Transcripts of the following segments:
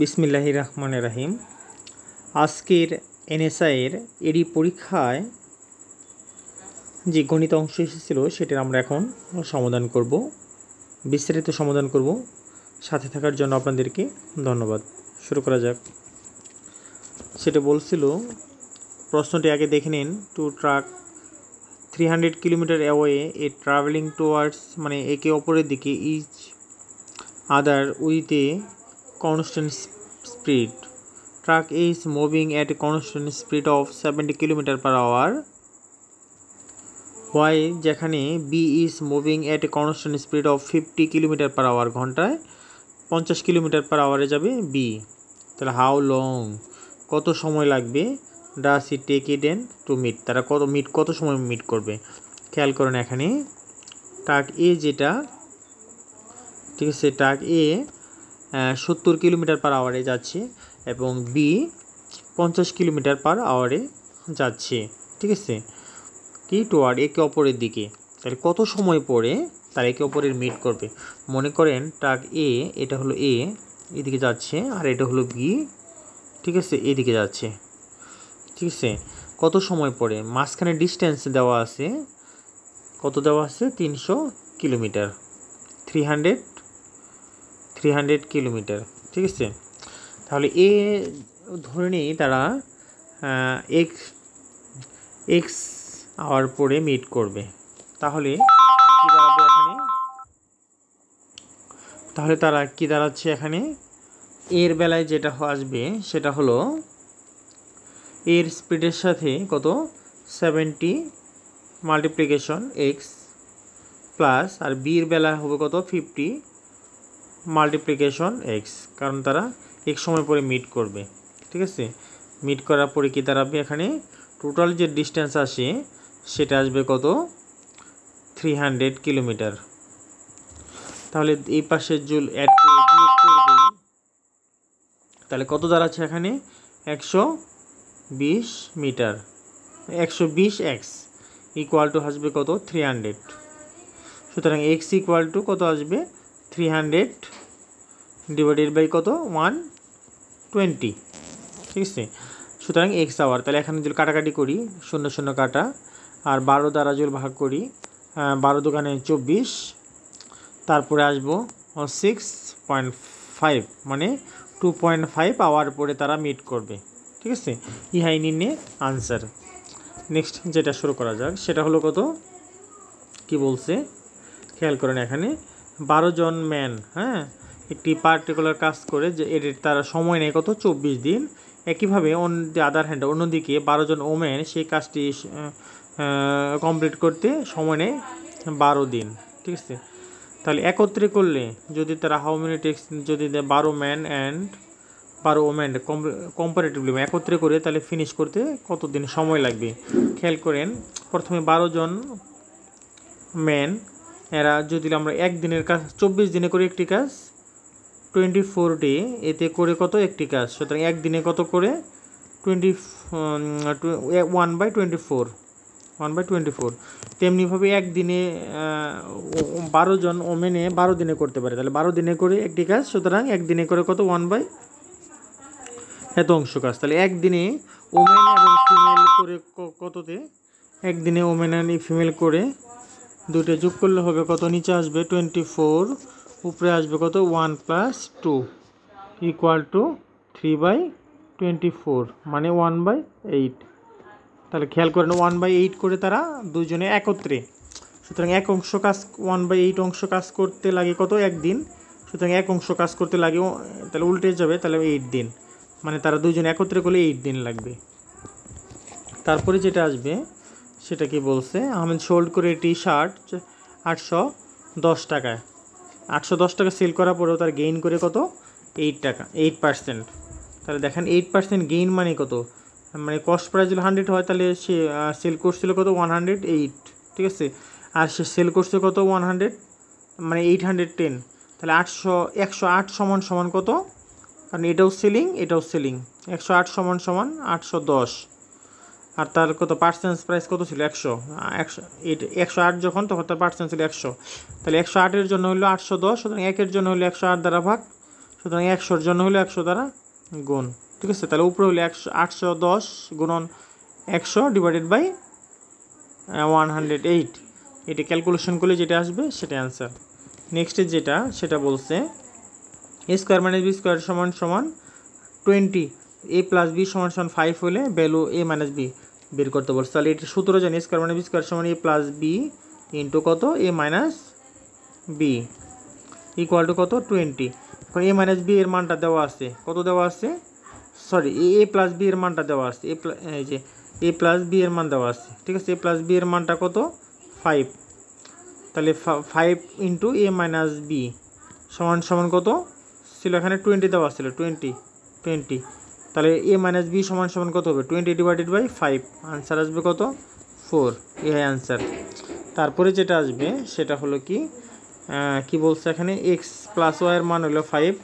বিসমিল্লাহির রহমানির রহিম। আজকের এনএসআইয়ের এডি পরীক্ষায় যে গণিত অংশ এসেছিল সেটার আমরা এখন সমাধান করব, বিস্তারিত সমাধান করব। সাথে থাকার জন্য আপনাদেরকে ধন্যবাদ। শুরু করা যাক। সেটা বলছিল, প্রশ্নটি আগে দেখে নিন। Two truck 300 kilometre away a travelling towards, মানে একে অপরের দিকে, each other with a constant speed. Truck is moving at a constant speed of 70 km per hour. While যেখানে B is moving at a constant speed of 50 km per hour, ঘন্টায় 50 km per hour যাবে B। তাহলে how long, কত সময় লাগবে, does it take it to meet, তারা কত সময় মিট করবে। খেয়াল করেন এখানে ট্রাক A যেটা, ঠিক আছে, ট্রাক A 70 কিলোমিটার পার আওয়ারে যাচ্ছে এবং বি 50 কিলোমিটার পার আওয়ারে যাচ্ছে, ঠিক আছে, কি টুয়ার্ড, একে অপরের দিকে। তাহলে কত সময় পরে তারা একে অপরের মিট করবে। মনে করেন ট্রাক এ, এটা হলো এ, এদিকে যাচ্ছে, আর এটা হলো বি, ঠিক আছে, এদিকে যাচ্ছে, ঠিক আছে। কত সময় পরে, মাঝখানে ডিস্টেন্স দেওয়া আছে, কত দেওয়া আছে, 300 কিলোমিটার, 300 কিলোমিটার, ঠিক আছে। তাহলে এ ধরে নিই তারা এক্স আওয়ার পরে মিট করবে। তাহলে কি দাঁড়াবে এখানে, তাহলে তারা কি দাঁড়াচ্ছে এখানে, এর বেলায় যেটা আসবে সেটা হলো এর স্পিডের সাথে কত 70 মাল্টিপ্লিকেশন এক্স প্লাস, আর বির বেলায় হবে কত 50 মাল্টিপ্লিকেশন এক্স, কারণ তারা এক সময় পরে মিট করবে, ঠিক আছে। মিট করার পরে কি দাঁড়াবে এখানে, টোটাল যে ডিস্টেন্স আসে সেটা আসবে কত 300 কিলোমিটার। তাহলে এই পাশে জুল অ্যাড করে দিই, তাহলে কত দাঁড়াচ্ছে এখানে 120 মিটার, 120 এক্স ইকুয়াল টু আসবে কত 300। সুতরাং এক্স ইকুয়াল টু কত আসবে 300 ডিভাইডেড বাই কত 120, ঠিক আছে। সুতরাং এক্স আওয়ার। তাহলে এখানে যদি কাটাকাটি করি, 0 0 কাটা, আর 12 দ্বারা যদি ভাগ করি, 12 দোকানে 24, তারপরে আসবো 6.5, মানে 2.5 আওয়ার পরে তারা মিট করবে, ঠিক আছে। ইহাই নিম্নে আনসার। নেক্সট যেটা শুরু করা যাক সেটা হলো কত, কি বলছে খেয়াল করেন এখানে 12 জন ম্যান, হ্যাঁ, একটি পার্টিকুলার কাজ করে, যে এর তারা সময় নেয় কত 24 দিন। একইভাবে অন দি আদার হ্যান্ড, অন্যদিকে 12 জন ওমেন সেই কাজটি কমপ্লিট করতে সময় নেয় 12 দিন, ঠিক আছে। তাহলে একত্রে করলে যদি তারা হাউ মেনি টেক্স, যদি 12 ম্যান অ্যান্ড 12 ওমেন কম্পারেটিভলি একত্রে করে, তাহলে ফিনিশ করতে কত দিন সময় লাগবে। খেয়াল করেন প্রথমে 12 জন ম্যান, এরা যদি আমরা একদিনের কাজ 24 দিনে করে একটি কাজ, 24 ডে এতে করে কত একটি কাজ, সুতরাং একদিনে কত করে 1/24। তেমনিভাবে একদিনে 12 জন ওমেনে 12 দিনে করতে পারে, তাহলে 12 দিনে করে একটি কাজ, সুতরাং একদিনে করে কত 1/, এত অংশ কাজ। তাহলে একদিনে ওমেন এবং ফিমেল করে কততে, একদিনে ওমেন এবং ফিমেল করে দুটো যোগ করলে হবে কত, নিচে আসবে 24, উপরে আসবে কত 1 + 2 ইকুয়াল টু 3/24, মানে 1/8। তাহলে খেয়াল করেন 1/8 করে তারা দুজনে একত্রে, সুতরাং এক অংশ কাজ 1/8 অংশ কাজ করতে লাগে কত, একদিন। সুতরাং এক অংশ কাজ করতে লাগে, তাহলে উল্টে যাবে, তাহলে 8 দিন, মানে তারা দুজনে একত্রে করলে 8 দিন লাগবে। তারপরে যেটা আসবে সেটা কি বলছে, আহমেদ সোল্ড করে টি শার্ট 810 টাকায়, 810 টাকা সেল করার পরেও তার গেইন করে কত 8 টাকা, 8%। তাহলে দেখেন 8% গেইন মানে কত, মানে কস্ট প্রাইস যদি 100 হয় তাহলে সে সেল করছিল কত 108, ঠিক আছে, আর সে সেল করছে কত 100, মানে 810। তাহলে 108 সমান কত, কারণ এটাও সেলিং এটাও সেলিং, 108 সমান 810, আর তার কত পার্সেন্ট প্রাইস কত ছিল 108 যখন, তখন তার পার্সেন্ট ছিল 100। তাহলে 108-এর জন্য হলো 810, সুতরাং 1-এর জন্য হলো 108 দ্বারা ভাগ, সুতরাং 100-র জন্য হলো 100 দ্বারা গুণ, ঠিক আছে। তাহলে উপরে হলো 810 গুণন 100 ডিভাইডেড বাই 108, এটা ক্যালকুলেশন করলে যেটা আসবে সেটা অ্যান্সার। নেক্সট যেটা সেটা বলছে a square minus B square সমান সমান 20, a প্লাস বি সমান সমান 5 হলে ভ্যালু a মাইনাস বি বের করতে বলছে। তাহলে এটা সূত্র জানি, স্কোয়ার মাইনাস বি স্কোয়ার সমান a প্লাস বি ইন্টু কত a minus B equal to কত 20। এখন a মাইনাস বি এর মানটা দেওয়া আছে, কত দেওয়া আছে, সরি a প্লাস বি এর মানটা দেওয়া আছে, এই যে a প্লাস বি এর মান দেওয়া আছে, ঠিক আছে। a প্লাস বি এর মানটা কত 5, তাহলে 5 ইন্টু a মাইনাস বি সমান সমান কত ছিল, এখানে 20 দেওয়া ছিল, 20, তাহলে a মাইনাস বি সমান সমান কত হবে 20 ডিভাইডেড বাই 5, আনসার আসবে কত 4, এই অ্যান্সার। তারপরে যেটা আসবে সেটা হলো কি বলছে এখানে, এক্স প্লাস ওয়াই এর মান হলো 5,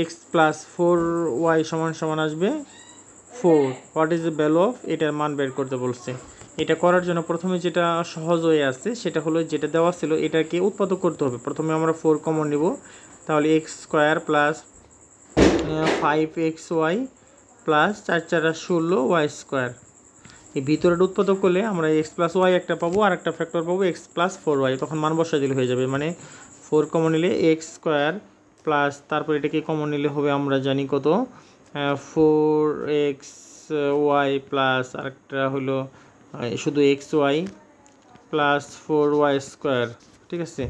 এক্স প্লাস 4y সমান সমান আসবে 4, what is the value of, এটার মান বের করতে বলছে। এটা করার জন্য প্রথমে যেটা সহজ হয়ে আছে সেটা হলো যেটা দেওয়া ছিল এটাকে উৎপাদক করতে হবে। প্রথমে আমরা 4 কমন নিব, তাহলে X square plus 5xy plus 4 4 16 Y square, এই ভিতরের উৎপাদক করলে আমরা এক্স প্লাস ওয়াই একটা পাবো আর একটা ফ্যাক্টর পাবো এক্স প্লাস 4y, তখন মান বসা দিলে হয়ে যাবে। মানে 4 কমন নিলে এক্স স্কোয়ার প্লাস তারপর এটাকে কমন নিলে হবে আমরা জানি কত 4xy প্লাস আরেকটা হলো শুধু xy প্লাস 4y স্কোয়ার, ঠিক আছে।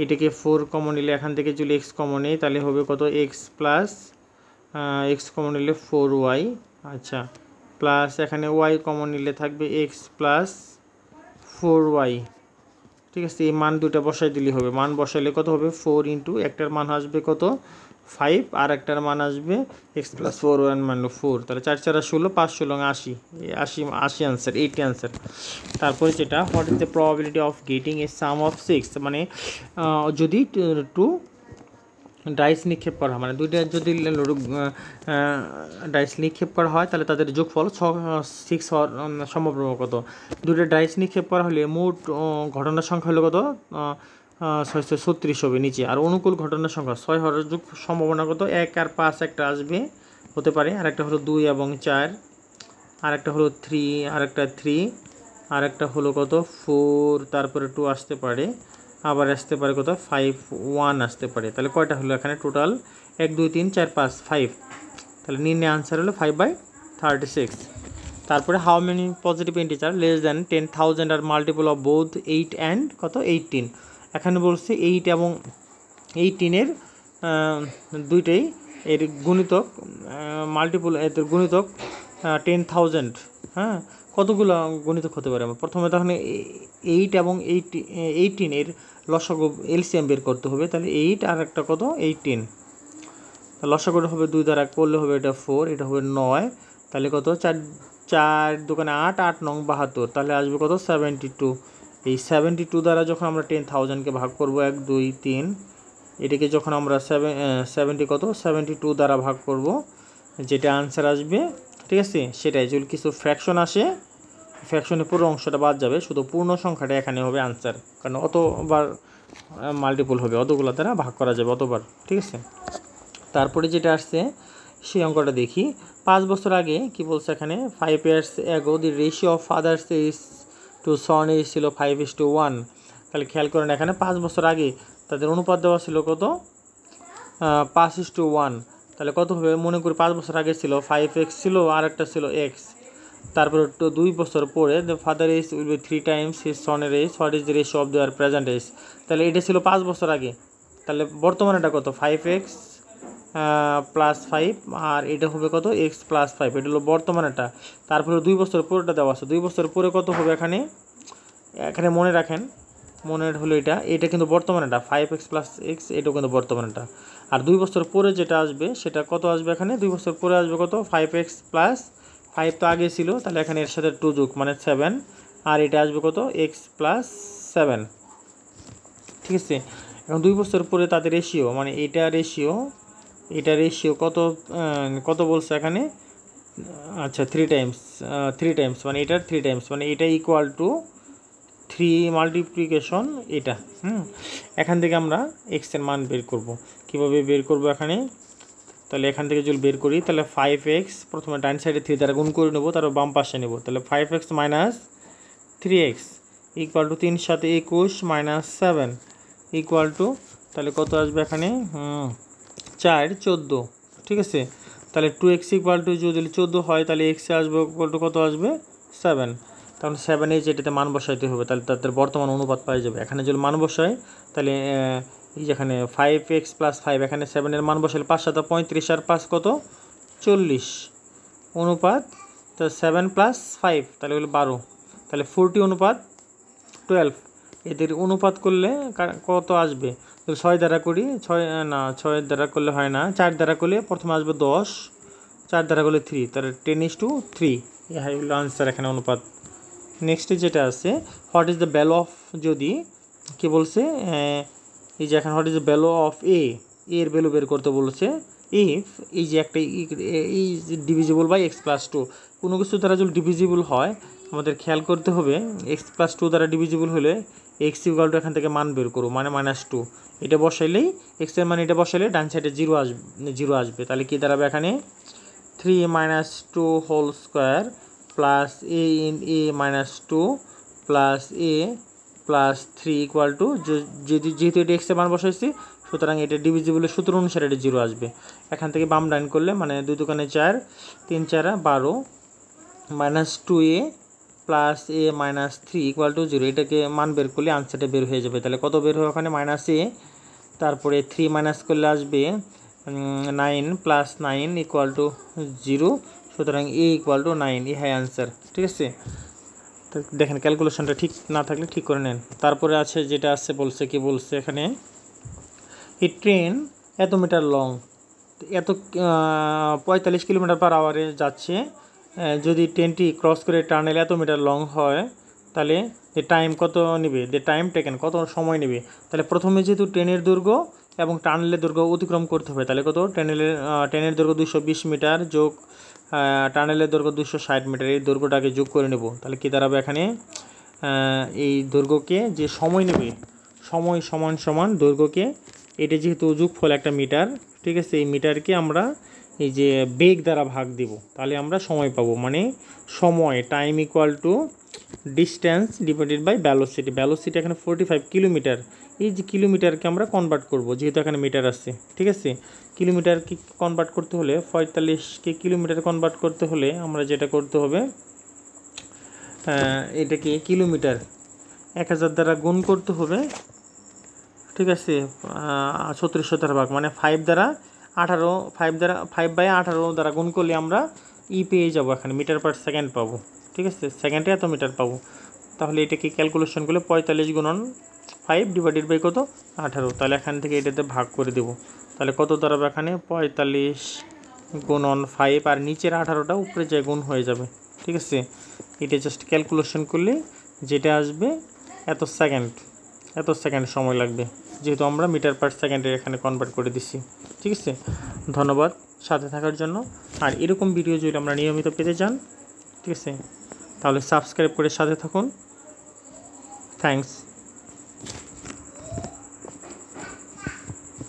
এটাকে 4 কমন নিলে এখান থেকে যদি x কমন নেই তাহলে হবে কত এক্স প্লাস এক্স কমন নিলে 4y, আচ্ছা, প্লাস এখানে y কমন নিলে থাকবে এক্স প্লাস 4y, ঠিক আছে। এই মান দুটো বসাই দিলে হবে, মান বসাইলে কত হবে 4 ইন্টু একটার মান আসবে কত 5 আর একটার মান আসবে এক্স প্লাস 4y মান 4, তাহলে 4 4 16 5 16 80 আনসার, 80 আনসার। তারপরে যেটা what is the probability of getting a some of 6, মানে যদি 2 ডাইস নিক্ষেপ করা হয়, মানে দুইটা যদি ডাইস নিক্ষেপ করা হয় তাহলে তাদের যোগফল 6 হওয়ার সম্ভাবনা কত। দুইটা ডাইস নিক্ষেপ করা হলে মোট ঘটনার সংখ্যা হলো কত 636 হবে নিচে, আর অনুকূল ঘটনার সংখ্যা 6 হওয়ার যোগ সম্ভাবনা কত 1 আর 5 একটা আসবে হতে পারে, আর একটা হলো 2 এবং 4, আর একটা হলো 3, আর একটা 3, আর একটা হলো কত 4, তারপরে 2 আসতে পারে, আবার আসতে পারে কত 5 1 আসতে পারে। তাহলে কয়টা হলো এখানে টোটাল 1 2 3 4 5 5, তাহলে নির্ণয় আনসার হলো 5/36। তারপরে how many positive integer less than 10,000 আর মাল্টিপল অফ বোথ 8 অ্যান্ড কত 18, এখানে বলছে 8 এবং 18 এর দুইটাই এর গুণিতক মাল্টিপল এদের গুণিতক 10,000, হ্যাঁ, কতগুলো গুণিতক হতে পারে। আমরা প্রথমে তখন 8 এবং 18 এর লসাগু এলসিএম বের করতে হবে, তাহলে 8 আর একটা কত 18, লসাগুটা হবে 2 দ্বারা করলে হবে এটা 4, এটা হবে 9, তাহলে কত 4 4 দোকানে 8 8 9 72, তাহলে আসবে কত 72। এই 72 দ্বারা যখন আমরা 10,000কে ভাগ করব 1 2 3, এটাকে যখন আমরা 70 কত 72 দ্বারা ভাগ করব, যেটা আনসার আসবে, ঠিক আছে, সেটাই। যদি কিছু ফ্র্যাকশন আসে ফ্র্যাকশনের পুরো অংশটা বাদ যাবে, শুধু পূর্ণ সংখ্যাটা এখানে হবে আনসার, কারণ অতবার মাল্টিপল হবে, অতগুলো দ্বারা ভাগ করা যাবে অতবার, ঠিক আছে। তারপরে যেটা আসছে সেই অঙ্কটা দেখি। 5 বছর আগে কি বলছে এখানে 5 years ago the ratio of father's is to son is ছিল 5:1, তাহলে খেয়াল করেন এখানে 5 বছর আগে তাদের অনুপাত দেওয়া ছিল কত 5:1, তাহলে কত হবে মনে করি 5 বছর আগে ছিল 5x ছিল আর একটা ছিল x, তারপরে তো 2 বছর পরে the father age will be 3 times his সনের age, what is the ratio of their present age, তাহলে এটা ছিল 5 বছর আগে, তাহলে বর্তমানেটা কত 5x প্লাস 5 আর এটা হবে কত x প্লাস 5, এটা হলো বর্তমানেটা। তারপরে 2 বছর পরেটা দেওয়া আছে, 2 বছর পরে কত হবে এখানে মনে রাখেন, মনে হলো এটা কিন্তু বর্তমানেটা 5x প্লাস x, এটাও কিন্তু বর্তমানেটা। আর 2 বছর পরে যেটা আসবে সেটা কত আসবে এখানে 2 বছর পরে আসবে কত 5x প্লাস 5 তো আগে ছিল, তাহলে এখানে এর সাথে 2 যোগ মানে 7, আর এটা আসবে কত x প্লাস 7, ঠিক আছে। এখন 2 বছর পরে তাদের রেশিও, মানে এটা রেশিও কত বলছে এখানে, আচ্ছা 3 টাইমস মানে এটার 3 টাইমস, মানে এটা ইকুয়াল টু 3 মাল্টিপ্লিকেশন এটা। এখান থেকে আমরা x এর মান বের করব, কিভাবে বের করব এখানে তাহলে এখান থেকে যদি বের করি তাহলে 5x প্রথমে ডান সাইডে 3 দ্বারা গুণ করে নেবো, তারপর বাম পাশে নেব। তাহলে 5x minus 3x equal to 3 সাথে 21 মাইনাস 7 ইকুয়াল টু তাহলে কত আসবে এখানে 4 14, ঠিক আছে। তাহলে 2x ইকুয়াল টু যদি 14 হয় তাহলে x আসবে ইকুয়াল টু কত আসবে 7, তখন 7 এই যেটাতে মান বসাইতে হবে, তাহলে তাদের বর্তমান অনুপাত পাওয়া যাবে। এখানে যদি মান বসাই তাহলে এই যেখানে 5x + 5 এখানে 7 এর মান বসালে 5 7 35 আর 5 কত 40 অনুপাত, তো 7 + 5 তাহলে হলো 12, তাহলে 40 অনুপাত 12 এদের অনুপাত করলে কত আসবে? তো 6 দ্বারা করি, 6 দ্বারা করলে হয় না, 4 দ্বারা করলে প্রথমে আসবে 10, 4 দ্বারা করলে 3, তাহলে 10:3 এই হলো আনসার এখানে অনুপাত। নেক্সটে যেটা আছে what is the value of, যদি কি বলছে এই যে এখন what is the value of এর ভ্যালু বের করতে বলেছে। ইফ এই যে একটা এই ডিভিজিবল বাই x+2, কোনো কিছু দ্বারা যদি ডিভিজিবল হয় আমাদের খেয়াল করতে হবে x+2 দ্বারা ডিভিজিবল হলে x ইকুয়াল টু এখান থেকে মান বের করো, মানে -2 এটা বসাইলেই x এর মান এটা বসাইলে ডান সাইডে 0 আসবে। তাহলে কি দাঁড়াবে এখানে 3 - 2 whole square plus a in a - 2 plus a plus 3 equal to, যেহেতু এটা এক্স এর মান বসাইছি সুতরাং এটা ডিভিজিবলের সূত্র অনুসারে এটা 0 আসবে। এখান থেকে বাম ডান করলে মানে 2 দোকানে 4 3 4 12 -2a plus a -3 equal two 0, এটাকে মান বের করলে আনসারটা বের হয়ে যাবে। তাহলে কত বের হয় ওখানে -a, তারপরে 3 মাইনাস করলে আসবে 9 প্লাস 9 ইকুয়াল টু 0, সুতরাং a ইকুয়াল টু 9, এই হ্যাঁ আনসার, ঠিক আছে। তো দেখেন ক্যালকুলেশনটা ঠিক না থাকলে ঠিক করে নেন। তারপরে আছে যেটা আছে বলছে কি বলছে এখানে এই ট্রেন এত মিটার লং, এত 45 কিলোমিটার/আওয়ারে যাচ্ছে, যদি ট্রেনটি ক্রস করে টানেল এত মিটার লং হয় তাহলে যে টাইম কত নেবে, যে টাইম টেকেন কত সময় নেবে। তাহলে প্রথমে যেহেতু ট্রেনের দৈর্ঘ্য এবং টানেলের দৈর্ঘ্য অতিক্রম করতে হবে, তাহলে কত ট্রেনের দৈর্ঘ্য 220 মিটার যোগ টানেলের দৈর্ঘ্য 260 মিটার, এই দৈর্ঘ্যটাকে যোগ করে নেব। তাহলে কী দাঁড়াবে এখানে এই দৈর্ঘ্যকে যে সময় নেবে, সময় সমান সমান দৈর্ঘ্যকে, এটা যেহেতু যোগফল একটা মিটার, ঠিক আছে, এই মিটারকে আমরা এই যে বেগ দ্বারা ভাগ দেব, তাহলে আমরা সময় পাবো। মানে সময় time equal to distance divided by velocity. Velocity এখানে 45 কিলোমিটার, এই যে কিলোমিটারকে আমরা কনভার্ট করব যেহেতু এখানে মিটার আছে, ঠিক আছে। কিলোমিটারকে কনভার্ট করতে হলে 45কে কিলোমিটার কনভার্ট করতে হলে আমরা যেটা করতে হবে এটাকে কিলোমিটার 1000 দ্বারা গুণ করতে হবে, ঠিক আছে, 3600 দ্বারা ভাগ, মানে 5/18 দ্বারা গুণ করলে আমরা পেয়ে যাব, এখানে মিটার/সেকেন্ড পাবো, ঠিক আছে, সেকেন্ডে এত মিটার পাবো। তাহলে এটাকে ক্যালকুলেশন করলে 45 গুণন 5 ডিভাইডেড বাই কত 18, তাহলে এখান থেকে এটাতে ভাগ করে দেব। তাহলে কত দাঁড়াবে এখানে 45 গুণন 5, আর নিচের 18টা উপরে যায় গুণ হয়ে যাবে, ঠিক আছে। এটা জাস্ট ক্যালকুলেশন করলে যেটা আসবে এত সেকেন্ড সময় লাগবে, যেহেতু আমরা মিটার/সেকেন্ডে এখানে কনভার্ট করে দিচ্ছি, ঠিক আছে। ধন্যবাদ সাথে থাকার জন্য। আর এরকম ভিডিও যদি আমরা নিয়মিত পেতে চান, ঠিক আছে, তাহলে সাবস্ক্রাইব করে সাথে থাকুন। থ্যাঙ্কস।